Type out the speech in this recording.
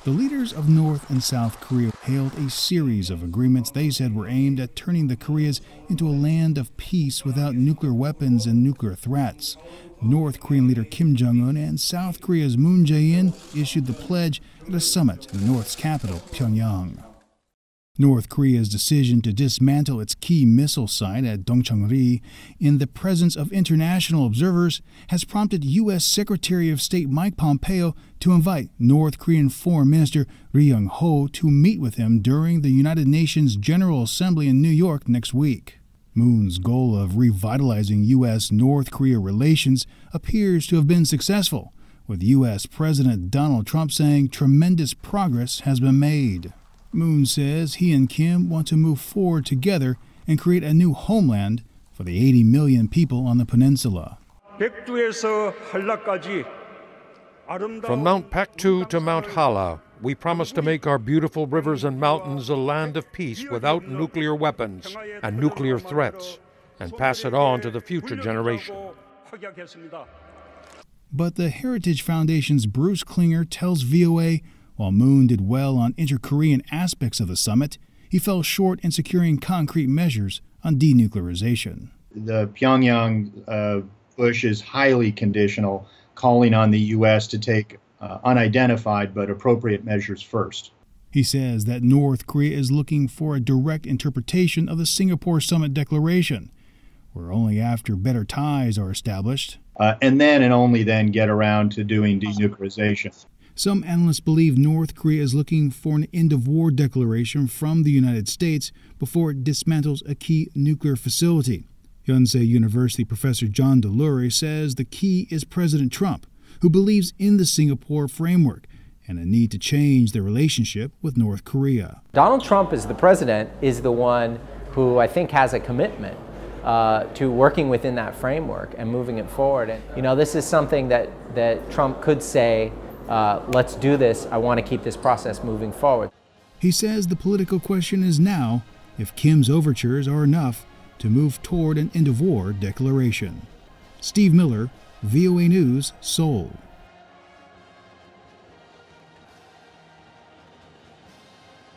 The leaders of North and South Korea hailed a series of agreements they said were aimed at turning the Koreas into a land of peace without nuclear weapons and nuclear threats. North Korean leader Kim Jong-un and South Korea's Moon Jae-in issued the pledge at a summit in the North's capital, Pyongyang. North Korea's decision to dismantle its key missile site at Dongcheong-ri in the presence of international observers has prompted U.S. Secretary of State Mike Pompeo to invite North Korean Foreign Minister Ri Yong-ho to meet with him during the United Nations General Assembly in New York next week. Moon's goal of revitalizing U.S.-North Korea relations appears to have been successful, with U.S. President Donald Trump saying tremendous progress has been made. Moon says he and Kim want to move forward together and create a new homeland for the 80 million people on the peninsula. From Mount Paktu to Mount Hala, we promise to make our beautiful rivers and mountains a land of peace without nuclear weapons and nuclear threats, and pass it on to the future generation. But the Heritage Foundation's Bruce Klinger tells VOA while Moon did well on inter-Korean aspects of the summit, he fell short in securing concrete measures on denuclearization. The Pyongyang push is highly conditional, calling on the U.S. to take unidentified but appropriate measures first. He says that North Korea is looking for a direct interpretation of the Singapore Summit Declaration, where only after better ties are established, and only then get around to doing denuclearization. Some analysts believe North Korea is looking for an end-of-war declaration from the United States before it dismantles a key nuclear facility. YONSEI University professor John Delury says the key is President Trump, who believes in the Singapore framework and a need to change their relationship with North Korea. Donald Trump, as the president, is the one who I think has a commitment to working within that framework and moving it forward. And, this is something that Trump could say, let's do this. I want to keep this process moving forward. He says the political question is now if Kim's overtures are enough to move toward an end-of-war declaration. Steve Miller, VOA News, Seoul.